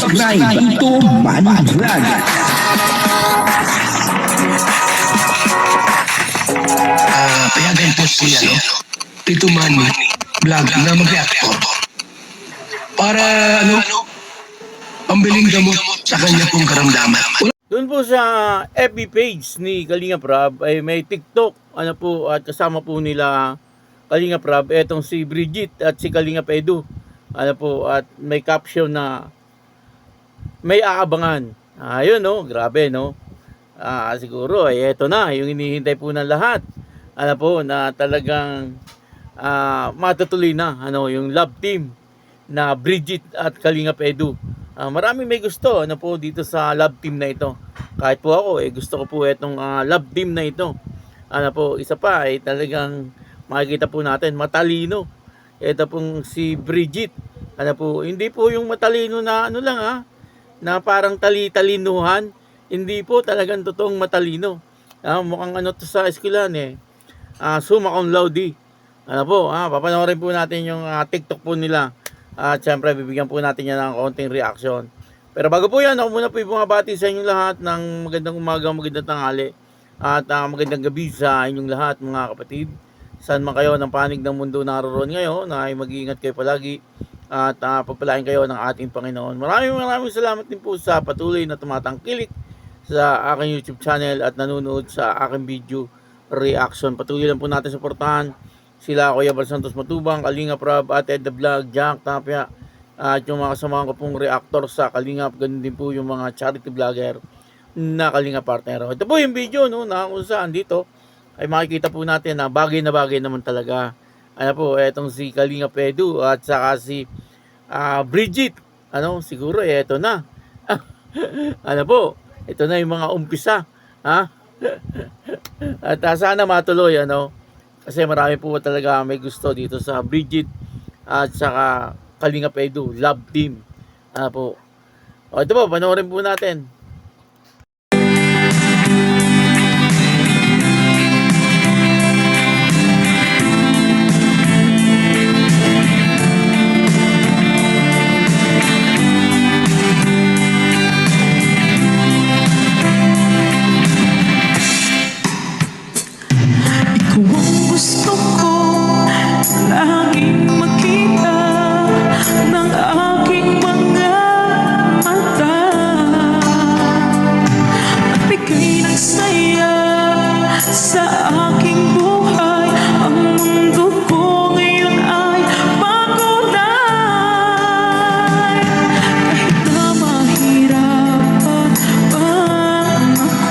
subscribe Tito Manny Vlog. Payagan po si Tito Manny Vlog na mag-reactor para pambiling gamot sa kanya pong karamdaman. Doon po sa FB page ni Kalinga Prab ay may TikTok at kasama po nila Kalinga Prab etong si Bridget at si Kalinga Edu at may caption na may aabangan. Ayun grabe siguro eto na yung hinihintay po ng lahat. Na talagang matutuloy na yung love team na Bridget at Kalinga Edu. Maraming may gusto dito sa love team na ito. Kahit po ako gusto ko po itong love team na ito. Isa pa ay talagang makikita po natin matalino. Ito pong si Bridget. Hindi po yung matalino na na parang talinuhan. Hindi po talagang totoong matalino. Mukhang to sa eskwelahan summa cum laude. Papanoorin po natin yung TikTok po nila. At syempre bibigyan po natin yan ng konting reaction. Pero bago po yan, ako muna po bumabati sa inyong lahat ng magandang umaga, magandang tanghali at magandang gabi sa inyong lahat mga kapatid. Saan man kayo ng panig ng mundo naroon ngayon, ay mag-iingat kayo palagi at pagpalain kayo ng ating Panginoon. Maraming salamat din po sa patuloy na tumatangkilik sa aking YouTube channel at nanonood sa aking video reaction. Patuloy lang po natin suportahan sila Kuya Bal Santos Matubang, Kalinga Prab, Ate Ed The Vlog, Jack Tapia at yung mga kasamahan ko pong reactor sa Kalingap. Ganun din po yung mga charity vlogger na Kalinga partner. Ito po yung video na kung saan dito ay makikita po natin na bagay naman talaga. Etong si Kalinga Edu at saka si Bridget. Siguro ito na. Ito na yung mga umpisa. At sana matuloy kasi marami po talaga may gusto dito sa Bridget at saka Kalinga Edu love team. Ito po, panoorin po natin. Gusto ko laging makita ng aking mga mata at ika'y nagsaya sa aking buhay. Ang mundo ko ngayon ay makulay. Kahit na mahirapan pa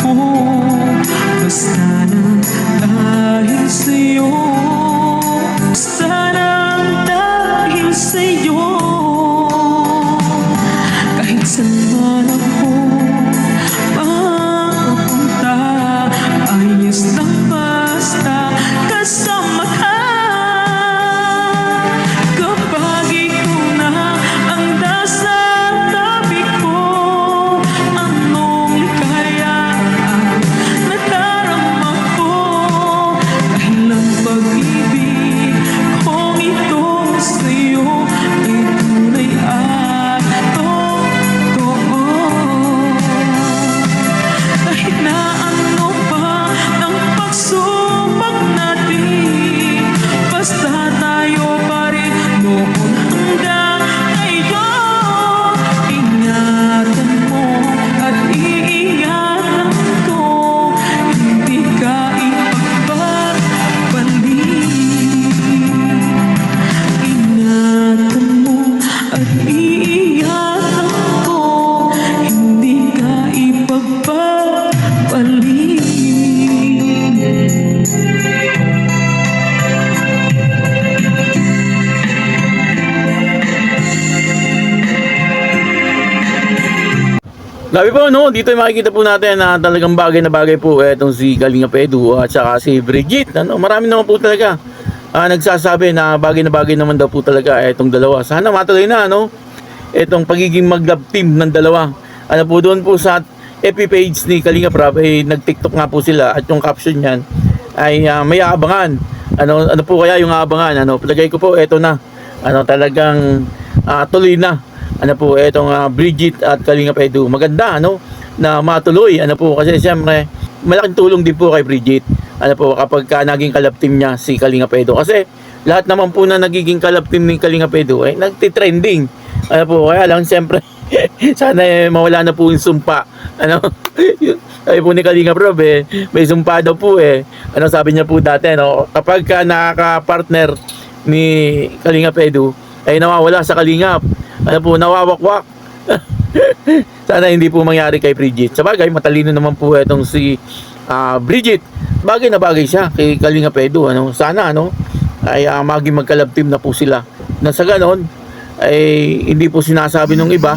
ako, basta na dahil sa'yo, sanang dahil sa'yo. Kahit saan man ako mapunta, ayos lang basta kasama ka. Kapag ikaw na ang nasa tabi ko, anong likaya ang nadarama ko. Dahil ang pag-ibig kong ito sa'yo ay tunay at totoo. Kahit na ano pa ang pagsubok natin, basta tayo pa rin noon hanggang ngayon. Ingatan mo at iingatan ko, hindi ka ipagpapalik. Ingatan mo at iingatan ko, hindi ka ipagpapalik. Grabe po dito makikita po natin na talagang bagay na bagay po etong si Kalinga Edu at saka si Bridget. Marami naman po talaga nagsasabi na bagay naman daw po talaga etong dalawa. Sana matuloy na etong pagiging mag-love team ng dalawa. Doon po sa FB page ni Kalinga Prab ay nag-TikTok nga po sila at yung caption niyan ay may aabangan. Ano po kaya yung aabangan? Palagay ko po eto na. Talagang tuloy na ano po, etong Bridget at Kalingap Edu. Maganda, ano, na matuloy, ano po, kasi siyempre, malaking tulong din po kay Bridget, ano po, kapag naging kalab team niya si Kalingap Edu. Kasi, lahat naman po na nagiging kalab team ni Kalingap Edu, ay nagtitrending. Ano po, kaya lang, siyempre, sana mawala na po yung sumpa. Ano, sabi po ni Kalingap Rob, may sumpa daw po Ano sabi niya po dati, no? Kapag nakaka-partner ni Kalingap Edu, ay nawawala sa Kalingap. Ano po, nawawakwak. Sana hindi po mangyari kay Bridget. Sabagay, matalino naman po itong si Bridget. Bagay na bagay siya kay Kalingap Edu. Ano? Sana, ano, ay maging magkalab team na po sila. Na sa ganon, ay hindi po sinasabi ng iba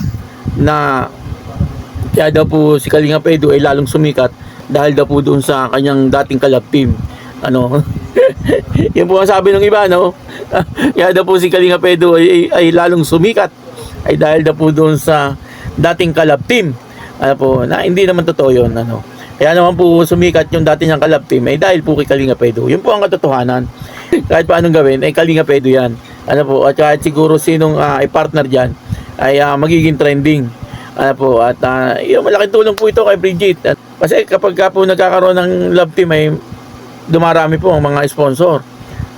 na kaya daw po si Kalingap Edu ay lalong sumikat dahil daw po doon sa kanyang dating kalab team. Ano? Yan po ang sabi ng iba, no? Kaya daw po si Kalingap Edu ay lalong sumikat ay dahil daw po doon sa dating kalab team. Ano po, na hindi naman totoo yun, ano? Kaya naman po sumikat yung dati niyang kalab team ay dahil po kay Kalingap Edu. Yun po ang katotohanan. Kahit paanong gawin, ay Kalingap Edu yan. Ano po, at kahit siguro sinong i-partner dyan ay magiging trending. Ano po, at yung malaking tulong po ito kay Bridget. Kasi kapag po nagkakaroon ng love team ay dumarami po ang mga sponsor.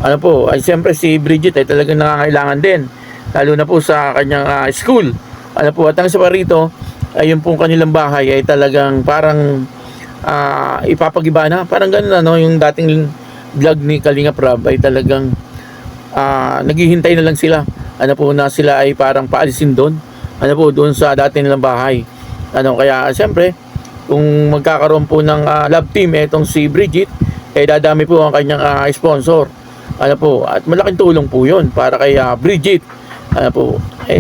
Ano po, ay siyempre si Bridget ay talagang nangangailangan din. Lalo na po sa kanyang school. Ano po, at ang isa pa rito, ay yung pong kanilang bahay ay talagang parang ipapagiba na. Parang ganun, ano, yung dating vlog ni Kalingap Rob ay talagang naghihintay na lang sila. Ano po, na sila ay parang paalisin doon. Ano po, doon sa dati nilang bahay. Ano, kaya siyempre, kung magkakaroon po ng love team itong si Bridget, ay dadami po ang kanyang sponsor. Ano po, at malaking tulong po yun para kay Bridget. Ano po,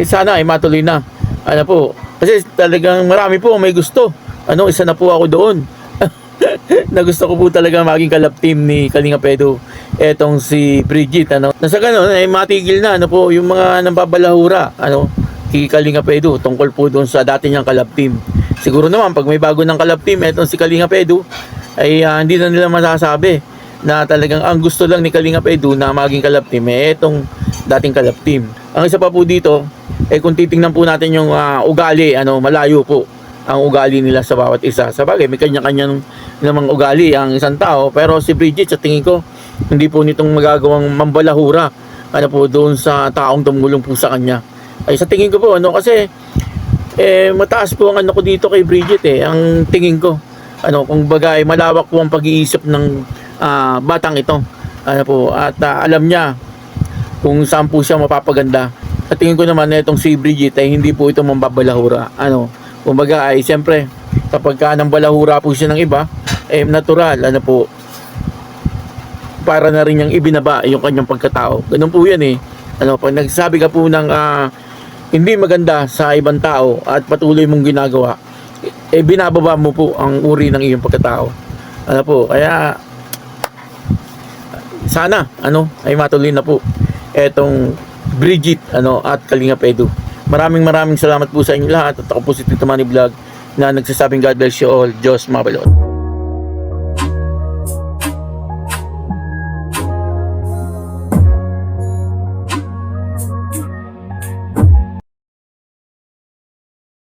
sana ay matuloy na. Ano po, kasi talagang marami po may gusto. Ano, isa na po ako doon. Na gusto ko po talaga maging kalab team ni Kalingap Edu etong si Bridget. Ano, nasa ganun ay matigil na, ano po, yung mga nambabalahura, ano, kay Kalingap Edu tungkol po doon sa dati niyang kalab team. Siguro naman pag may bago ng kalab team etong si Kalingap Edu ay hindi na nila masasabi na talagang ang gusto lang ni Kalingap Edu na maging kalab team etong dating kalab team. Ang isa pa po dito kung titingnan po natin yung ugali, ano, malayo po ang ugali nila sa bawat isa. Sabagay, may kanya-kanya namang ugali ang isang tao, pero si Bridget sa tingin ko hindi po nitong magagawang mambalahura, ano po, doon sa taong tumulong po sa kanya. Ay sa tingin ko po, ano, kasi mataas po ang ano ko dito kay Bridget, ang tingin ko, ano, kung bagay malawak po ang pag-iisip ng batang ito, ano po, at alam niya kung saan po siya mapapaganda. Sa tingin ko naman itong si Bridget ay hindi po ito mambabalahura. Ano, kumbaga ay siyempre kapag nang balahura po siya ng iba, natural, ano po, para na rin niyang ibinaba yung kanyang pagkatao. Ganun po yan Ano, pag nagsabi ka po ng hindi maganda sa ibang tao at patuloy mong ginagawa, binababa mo po ang uri ng iyong pagkatao. Ano po, kaya sana, ano, ay matuloy na po etong Bridget, ano, at Kalingap Edu. Maraming salamat po sa inyo lahat, at ako po si Tito Manny Vlog na nagsasabing God bless you all. Diyos mabalot.